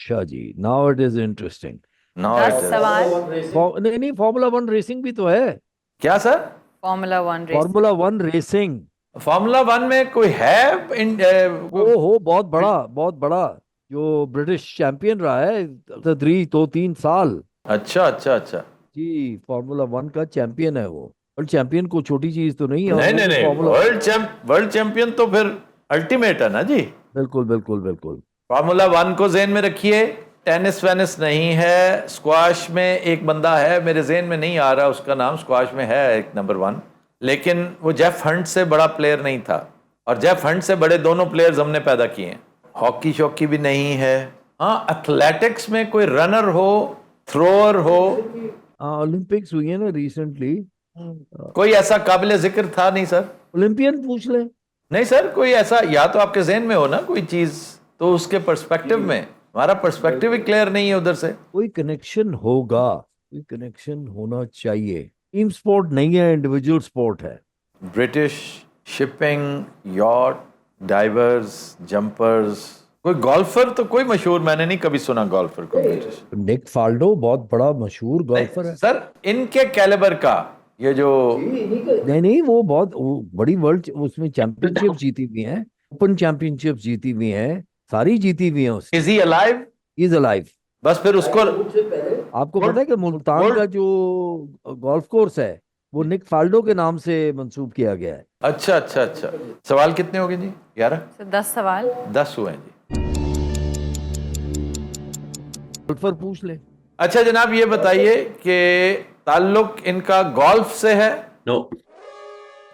अच्छा जी, now it is interesting. Now 10 सवाल। नहीं नहीं, फॉर्मूला वन रेसिंग भी तो है। क्या sir? Formula 1 race. Formula one racing. Formula one में कोई है हो बहुत बड़ा, बहुत बड़ा, जो ब्रिटिश चैंपियन रहा है दो तीन साल। अच्छा अच्छा अच्छा। जी, फॉर्मूला वन का चैंपियन है वो। वर्ल्ड चैंपियन को छोटी चीज तो नहीं है। नहीं नहीं नहीं, फॉर्मूला, वर्ल्ड चैंपियन तो फिर अल्टीमेट है ना जी। बिल्कुल बिल्कुल बिल्कुल। फॉर्मूला वन को जेन में रखिए। टेनिस वेनिस नहीं है। स्क्वाश में एक बंदा है, मेरे जेन में नहीं आ रहा उसका नाम, स्क्वाश में है एक नंबर 1, लेकिन वो जेफ हंट से बड़ा प्लेयर नहीं था, और जेफ हंट से बड़े दोनों प्लेयर्स हमने पैदा किए हैं। हॉकी शॉकी भी नहीं है। हाँ, एथलेटिक्स में कोई रनर हो, थ्रोअर हो। ओलंपिक्स हुई है ना रिसेंटली, कोई ऐसा काबिल जिक्र था नहीं सर? ओलंपियन पूछ ले। नहीं सर, कोई ऐसा या तो आपके जेन में हो ना कोई चीज, तो उसके पर्सपेक्टिव में, हमारा पर्सपेक्टिव ही क्लियर नहीं है उधर से। कोई कनेक्शन होगा, कोई कनेक्शन होना चाहिए। टीम स्पोर्ट नहीं है, इंडिविजुअल स्पोर्ट है। British shipping, yacht, diverse, jumpers. कोई गोल्फर तो कोई मशहूर मैंने नहीं कभी सुना गोल्फर को ब्रिटिश। निक फाल्डो बहुत बड़ा मशहूर गोल्फर है सर इनके कैलिबर का ये जो नहीं नहीं, वो बड़ी वर्ल्ड उसमें चैंपियनशिप जीती हुई है, ओपन चैंपियनशिप जीती हुई है, सारी जीती हुई है उसने। Is he alive? Is alive. बस फिर उसको आपको पता है कि मुल्तान का जो गोल्फ कोर्स है वो निक फाल्डो के नाम से मंसूब किया गया है। अच्छा अच्छा अच्छा। सवाल कितने हो गए जी? 11? 10 सवाल। 10 हुए हैं जी। गोल्फर पूछ ले। अच्छा जनाब, ये बताइए कि ताल्लुक इनका गोल्फ से है? नो।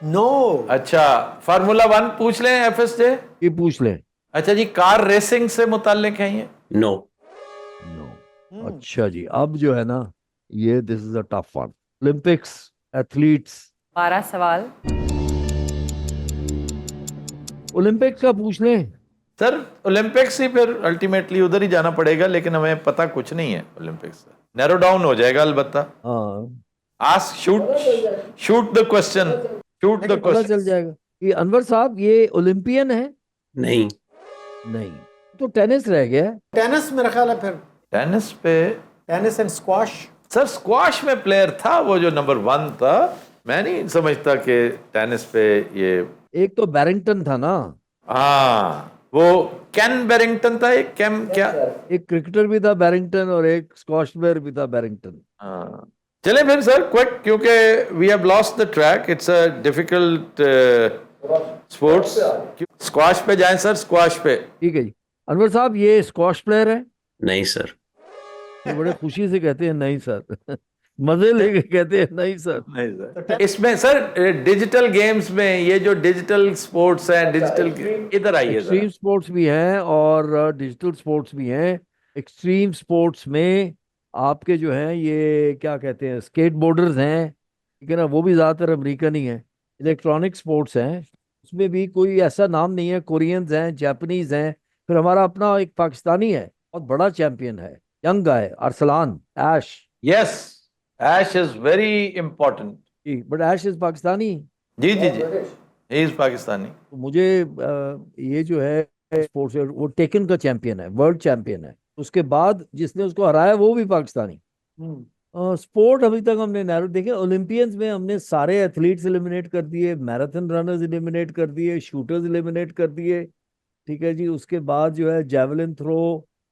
नो। अच्छा, फार्मूला 1 पूछ लें, FSJ? ये पूछ ले। अच्छा जी, कार रेसिंग से मुताल्लिक है ये? नो। नो। अच्छा जी, अब जो है ना ये this is a tough one. Olympics, athletes. 12 सवाल। ओलंपिक्स का पूछ ले। सर ओलंपिक्स ही फिर अल्टीमेटली उधर ही जाना पड़ेगा, लेकिन हमें पता कुछ नहीं है ओलंपिक्स से। नैरो डाउन हो जाएगा अलबत्ता। हाँ, ask, shoot the question, shoot the पता चल क्वेश्चन। जाएगा। ये अनवर साहब ये ओलंपियन है? नहीं। नहीं, तो टेनिस रह गया है। टेनिस मेरा ख्याल है फिर। टेनिस पे? Tennis and squash. Sir squash में प्लेयर था वो जो नंबर 1 था, मैं नहीं समझता कि टेनिस पे ये। एक तो बैरिंगटन था ना। हाँ, वो कैन बैरिंगटन था, एक कैम क्या, एक क्रिकेटर भी था बैरिंगटन और एक स्क्वाश प्लेयर भी था बैरिंगटन। हाँ। चलें फिर सर क्विक, क्योंकि we have lost the track, it's a difficult sports. Squash पे जाएं सर, स्क्वाश पे। ठीक है जी। अनवर साहब ये स्क्वाश प्लेयर है? नहीं सर। ये बड़े खुशी से कहते हैं नहीं सर मजे लेके कहते हैं नहीं सर। नहीं सर। इसमें सर डिजिटल गेम्स में ये जो डिजिटल स्पोर्ट्स हैं, डिजिटल, इधर आइए एक्सट्रीम स्पोर्ट्स भी हैं और डिजिटल स्पोर्ट्स भी हैं। एक्सट्रीम स्पोर्ट्स में आपके जो हैं ये क्या कहते हैं, स्केट बोर्डर्स हैं, ठीक है ना, वो भी ज़्यादातर अमेरिकन ही हैं। इलेक्ट्रॉनिक स्पोर्ट्स हैं, उसमें भी कोई ऐसा नाम नहीं है। कोरियंस हैं, जापानीज हैं, फिर हमारा अपना एक पाकिस्तानी है, बहुत बड़ा चैंपियन है, young guy, Arsalan, Ash. Yes, Ash is very important. But Ash is Pakistani. जी जी जी, ही इज पाकिस्तानी। तो मुझे ये जो है स्पोर्ट्स, वो टेकन का चैंपियन है, वर्ल्ड चैंपियन है। उसके बाद जिसने उसको हराया वो भी पाकिस्तानी। स्पोर्ट अभी तक हमने नैरो देखे। ओलंपियंस में हमने सारे एथलीट्स एलिमिनेट कर दिए, मैराथन रनर्स एलिमिनेट कर दिए, शूटर्स एलिमिनेट कर दिए, ठीक है जी। उसके बाद जो है जेवलिन थ्रो,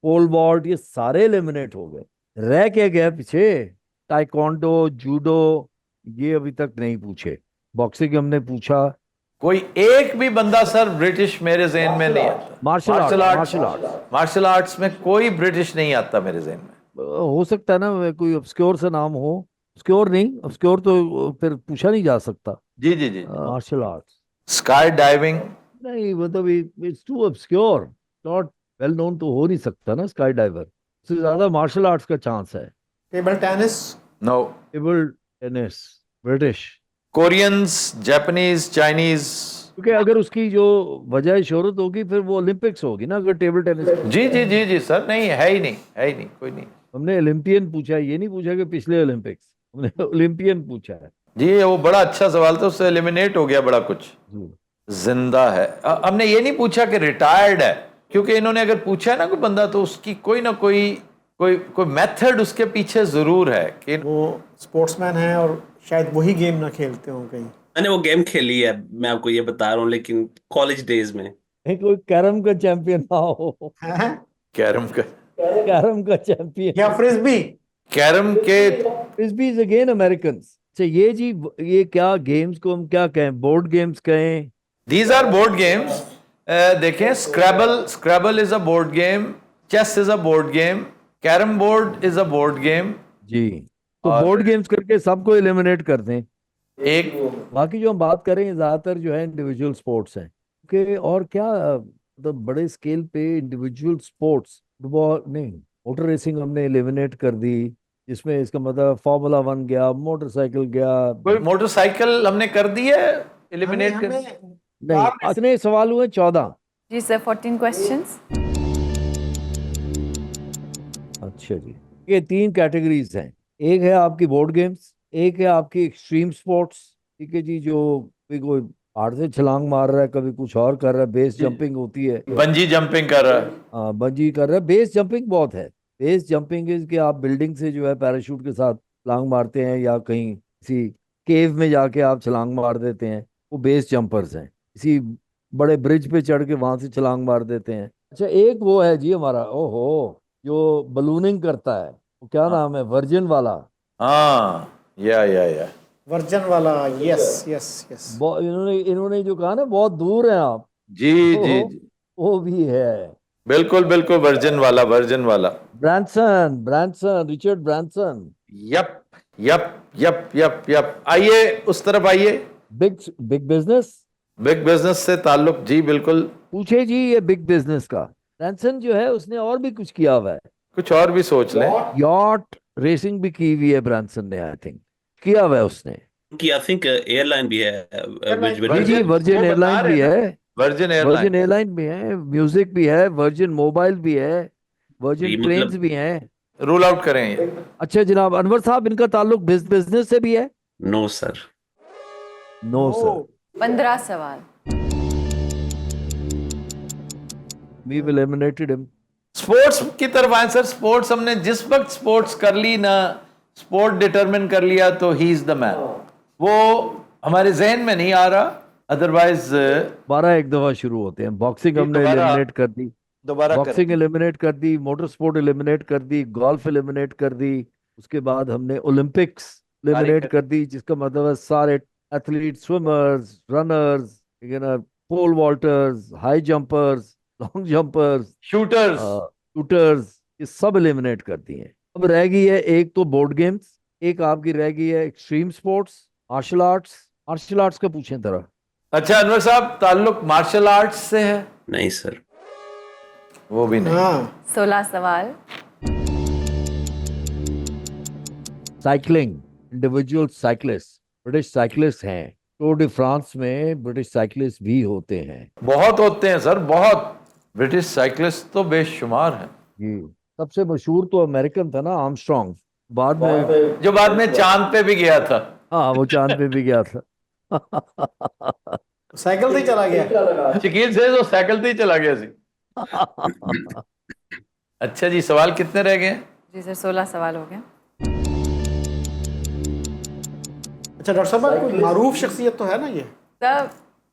पोल वॉल्ट, ये सारे एलिमिनेट हो गए। रह क्या गया पीछे? टाइकोंडो, जूडो, ये अभी तक नहीं पूछे। बॉक्सिंग हमने पूछा। कोई एक भी बंदा सर ब्रिटिश मेरे ज़हन में नहीं आता। मार्शल आर्ट्स में कोई ब्रिटिश नहीं आता मेरे ज़हन में। हो सकता है ना कोई ऑब्सक्योर सा नाम हो। ऑब्सक्योर नहीं, ऑब्सक्योर तो फिर पूछा नहीं जा सकता। जी जी जी। मार्शल आर्ट्स, स्काई डाइविंग नहीं, मतलब it's too obscure, not well known, तो हो नहीं सकता ना स्काई डाइवर। उससे ज्यादा मार्शल आर्ट्स का चांस है। Table tennis? No. Table tennis British. Koreans, Japanese, Chinese. क्योंकि अगर उसकी जो वजह शोहरत होगी फिर वो ओलंपिक्स होगी ना, अगर टेबल टेनिस। जी जी जी जी सर, नहीं है ही नहीं, है ही नहीं, कोई नहीं। हमने ओलंपियन पूछा है, ये नहीं पूछा कि पिछले ओलंपिक्स, हमने ओलंपियन पूछा है। जी वो बड़ा अच्छा सवाल था, उससे एलिमिनेट हो गया बड़ा कुछ। जिंदा है। हमने ये नहीं पूछा कि रिटायर्ड है, क्योंकि इन्होंने अगर पूछा है ना कोई बंदा तो उसकी कोई ना कोई मेथड उसके पीछे जरूर है कि वो स्पोर्ट्समैन है और शायद वही गेम ना खेलते हो कहीं। मैंने वो गेम खेली है, मैं आपको ये बता रहा हूँ, लेकिन कॉलेज डेज में। कोई कैरम का चैंपियन ना हो। हैं? कैरम कैरम का चैंपियन या फ्रिस्बी? कैरम के फ्रिस्बी इज अगेन अमेरिकन। अच्छा ये जी, ये क्या गेम्स को हम क्या कहें, बोर्ड गेम्स कहें? These are board games. देखें, scrabble is a board game, chess is a board game, carrom board is a board game. जी, तो और- बोर्ड गेम्स करके सबको एलिमिनेट कर दें। एक बाकी जो हम बात करें ज्यादातर जो है इंडिविजुअल स्पोर्ट्स हैं कि, और क्या मतलब बड़े स्केल पे इंडिविजुअल स्पोर्ट्स, फुटबॉल नहीं, मोटर रेसिंग हमने एलिमिनेट कर दी, जिसमें इसका मतलब फार्मूला 1 गया, मोटरसाइकिल गया। कोई मोटरसाइकिल हमने कर दी है एलिमिनेट कर। नहीं, इतने सवाल हुए 14। जी सर, 14 क्वेश्चंस। अच्छा जी, ये 3 कैटेगरीज हैं। एक है आपकी बोर्ड गेम्स, एक है आपकी एक्सट्रीम स्पोर्ट्स, ठीक है जी, जो कोई पहाड़ से छलांग मार रहा है, कभी कुछ और कर रहा है, बेस जंपिंग होती है, बंजी जंपिंग कर रहा है। हाँ बंजी कर रहा है। बेस जंपिंग बहुत है। बेस जंपिंग इज कि आप बिल्डिंग से जो है पैराशूट के साथ छलांग मारते हैं, या कहीं किसी केव में जाके आप छलांग मार देते हैं, वो बेस जंपर्स हैं। किसी बड़े ब्रिज पे चढ़ के वहां से छलांग मार देते हैं। अच्छा एक वो है जी हमारा, ओहो, जो बलूनिंग करता है, वो क्या नाम है, वर्जिन वाला। हाँ, या वर्जन वाला, यस यस यस। इन्होंने जो कहा ना बहुत दूर हैं आप, जी वो जी जी, वो भी है। बिल्कुल बिल्कुल, वर्जन वाला। Branson, Richard Branson. Yep yep yep yep yep. आइए उस तरफ आइए। बिग बिजनेस बिग बिजनेस से ताल्लुक, जी बिल्कुल। पूछे जी, ये बिग बिजनेस का ब्रांसन जो है उसने और भी कुछ किया हुआ है। कुछ और भी सोच लें। यॉट रेसिंग भी की हुई है ब्रांसन ने, आई थिंक किया हुआ है उसने। कि आई थिंक एयरलाइन भी है, जी जी, वर्जिन एयरलाइन भी है, वर्जिन वर्जिन एयरलाइन। एयरलाइन भी है, म्यूजिक भी है, वर्जिन मोबाइल भी है, वर्जिन मतलब- ट्रेन्स भी हैं। रूल आउट करें ये। अच्छा जनाब अनवर साहब, इनका ताल्लुक बिजनेस से भी है? No sir. No sir. 15 सवाल। We will eliminated him. Sports की तरफ आए सर। स्पोर्ट्स हमने जिस वक्त स्पोर्ट्स कर ली ना, स्पोर्ट डिटरमिन कर लिया, तो ही इज द मैन। वो हमारे जहन में नहीं आ रहा, अदरवाइज 12 एक दफा शुरू होते हैं। बॉक्सिंग हमने दोबारा- एलिमिनेट कर दी, दोबारा बॉक्सिंग एलिमिनेट कर दी, मोटर स्पोर्ट एलिमिनेट कर दी, गोल्फ एलिमिनेट कर दी, उसके बाद हमने ओलंपिक्स एलिमिनेट कर दी, जिसका मतलब है सारे एथलीट, स्विमर्स, रनर्स, ठीक है ना, pole vaulters, high jumpers, long jumpers, shooters. Shooters, ये सब एलिमिनेट कर दिए हैं। अब रह गई है एक तो बोर्ड गेम्स, एक आपकी रह गई है extreme sports, martial arts. Martial arts का पूछें तरह। अच्छा अनवर साहब, ताल्लुक मार्शल आर्ट्स से है? नहीं सर। वो भी नहीं। हाँ 16 सवाल। Cycling, individual cyclist, British cyclist हैं। टूर de फ्रांस में ब्रिटिश साइकिलिस्ट भी होते हैं। बहुत होते हैं सर, बहुत। ब्रिटिश साइकिलिस्ट तो बेशुमार हैं। जी, सबसे मशहूर तो अमेरिकन था ना, आर्मस्ट्रॉन्ग, बाद में जो बाद में चांद पे भी गया था। हाँ वो चांद पे भी गया था। साइकिल से ही चला गया। शकील से तो साइकिल से ही चला गया सी। अच्छा जी, सवाल कितने रह गए? जी सर, 16 सवाल हो गए। अच्छा डॉक्टर साहब, कोई मारूफ शख्सियत तो है ना ये? तब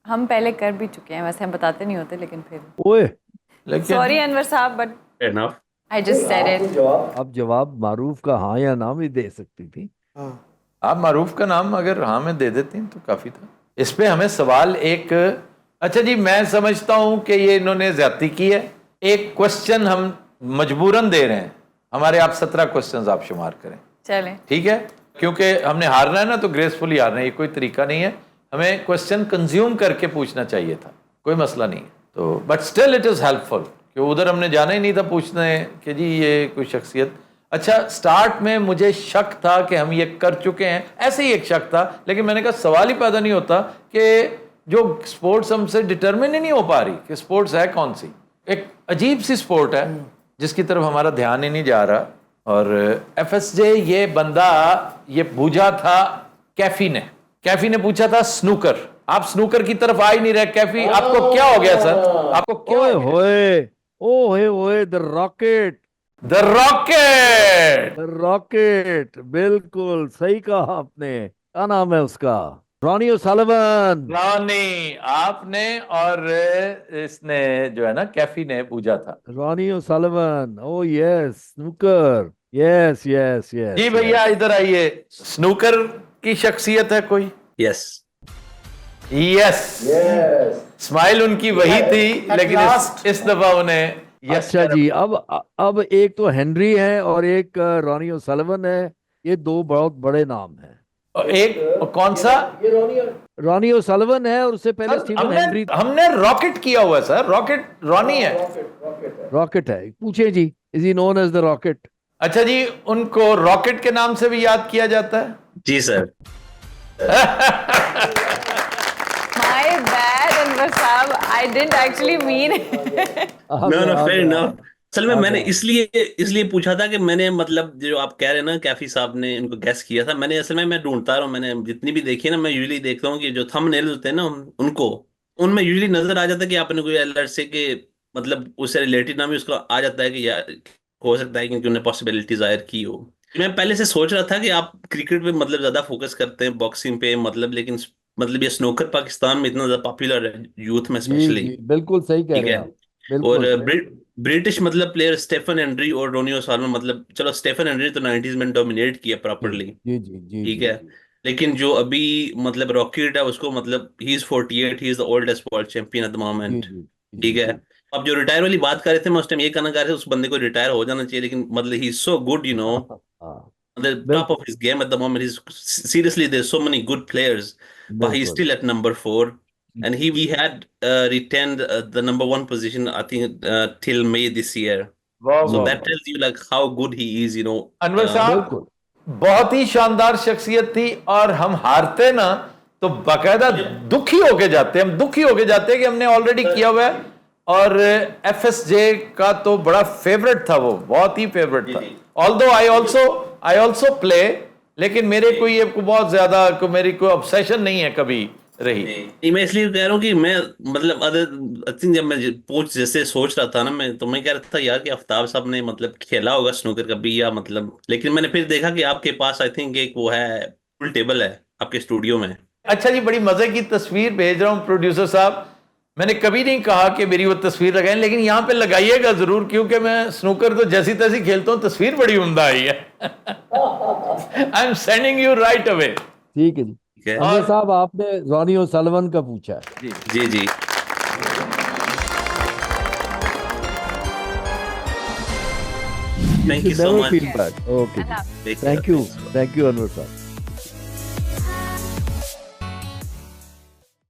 हम पहले कर भी चुके हैं, वैसे हम बताते नहीं होते, लेकिन फिर ओए, लेकिन सॉरी अनवर साहब, but enough. I just said it. अब जवाब मारूफ का हाँ या ना भी दे सकती थी। हाँ आप मारूफ का नाम अगर हाँ में दे देती तो काफी था। इस पे हमें सवाल एक, अच्छा जी मैं समझता हूं कि ये इन्होंने ज्यादती की है। एक क्वेश्चन हम मजबूरन दे रहे हैं, हमारे आप 17 क्वेश्चंस आप शुमार करें, चलें। ठीक है? क्योंकि हमने हारना है ना, तो ग्रेसफुली हारना है, ये कोई तरीका नहीं है। हमें क्वेश्चन कंज्यूम करके पूछना चाहिए था, कोई मसला नहीं है। तो but still it is helpful कि उधर हमने जाना ही नहीं था पूछने कि जी ये कोई शख्सियत। अच्छा, स्टार्ट में मुझे शक था कि हम ये कर चुके हैं, ऐसे ही एक शक था, लेकिन मैंने कहा सवाल ही पैदा नहीं होता कि जो स्पोर्ट्स हमसे डिटरमिन ही नहीं हो पा रही कि स्पोर्ट्स है कौन सी। एक अजीब सी स्पोर्ट है जिसकी तरफ हमारा ध्यान ही नहीं जा रहा। और FSJ ये बंदा ये पूछा था कैफी ने पूछा था स्नूकर। आप स्नूकर की तरफ आ ही नहीं रहे। कैफी, आपको क्या हो गया सर? आपको क्या ओए हो गया? होए, ओए the rocket, the rocket. Rocket, बिल्कुल सही कहा आपने। क्या नाम है उसका? रॉनी ओसल्लिवन। रॉनी, आपने और इसने जो है ना कैफी ने पूछा था। Ronnie O'Sullivan, oh yes, snooker, yes yes yes. जी भैया इधर आइए। स्नूकर की शख्सियत है कोई? यस यस, स्माइल उनकी वही थी, लेकिन इस दफा उन्हें यस। अच्छा जी, अब एक तो हेनरी है और एक रॉनी ओसल्लिवन है। ये दो बहुत बड़े नाम हैं। और एक कौन सा? रॉनी ओसल्लिवन है और उससे पहले स्टीवन हेनरी। हमने रॉकेट किया हुआ है सर। रॉकेट रॉनी है। रॉकेट है, पूछे जी, is he known as the rocket? अच्छा जी, उनको रॉकेट के नाम से भी याद किया जाता है? जी सर। My bad, Anwar साहब, I didn't actually mean it. No fair enough. असल में मैंने इसलिए पूछा था कि मैंने मतलब जो आप कह रहे हैं ना कैफी साहब ने इनको गैस किया था, मैंने असल में मैं ढूंढता रहा हूँ, मैंने जितनी भी देखी है ना, मैं यूजुअली देखता हूँ कि जो थंबनेल्स होते हैं ना उनको, उनमें यूजुअली नजर आ जाता है कि आपने कोई एलआरसी के मतलब उससे रिलेटेड नाम ही उसका आ जाता है कि यार हो सकता है कि उन्होंने पॉसिबिलिटी जाहिर की हो। मैं पहले से सोच रहा था कि आप क्रिकेट पे मतलब ज्यादा फोकस करते हैं, बॉक्सिंग पे मतलब, लेकिन मतलब ये स्नूकर पाकिस्तान में इतना ज्यादा पॉपुलर है यूथ में जी स्पेशली। जी, बिल्कुल सही कह ठीक रहे है। हैं आप, और बिल्कुल। ब्रिटिश मतलब प्लेयर स्टेफन हेनरी और रोनी ओसल्लिवन, मतलब चलो स्टेफन हेनरी तो 90s में डोमिनेट किया जी प्रॉपरली। जी जी जी ठीक जी है। लेकिन जो अभी मतलब रॉकेट है उसको मतलब he is 48, he is the oldest world champion at the जी मोमेंट। जी जी ठीक है। अब जो रिटायर वाली बात कर रहे थे, मैं उस टाइम ये कहना चाह रहे थे उस बंदे को रिटायर हो जाना चाहिए, लेकिन मतलब ही इज सो गुड हाँ, the top of बिल्कुल his game at the moment. He's seriously, there's so many good players, but he's बिल्कुल। still at number 4, and we had retained the number 1 position, I think, till May this year. वाह So वाह that वाह। tells you like how good he is. Anwar साहब बिल्कुल बहुत ही शानदार शख्सियत थी, और हम हारते ना तो बाकायदा दुखी होके जाते, हम दुखी होके जाते हैं कि हमने ऑलरेडी किया हुआ है। और एफएसजे का तो बड़ा फेवरेट था, वो बहुत ही फेवरेट था। ऑल्दो आई ऑल्सो प्ले, लेकिन मेरे कोई ये बहुत ज्यादा मेरी कोई ऑब्सेशन नहीं है कभी रही। नहीं, मैं इसलिए कह रहा हूँ कि मैं मतलब आई थिंक जब मैं पूछ जैसे सोच रहा था ना, मैं तो मैं कह रहा था यार कि आफ्ताब साहब ने मतलब खेला होगा स्नूकर कभी या मतलब, लेकिन मैंने फिर देखा कि आपके पास आई थिंक एक वो है, फुल टेबल है आपके स्टूडियो में। अच्छा जी, बड़ी मजे की तस्वीर भेज रहा हूँ प्रोड्यूसर साहब। मैंने कभी नहीं कहा कि मेरी वो तस्वीर लगाएं, लेकिन यहाँ पे लगाइएगा जरूर, क्योंकि मैं स्नूकर तो जैसी तैसी खेलता हूँ, तस्वीर बड़ी उम्दा आई है। I am sending you right away. ठीक है जी। ठीक है। अंजर साहब, आपने रॉनी ओसल्लिवन का पूछा है। जी जी। Thank you so much. Feedback, okay, Allah. Take care. Thank you Anwar साहब।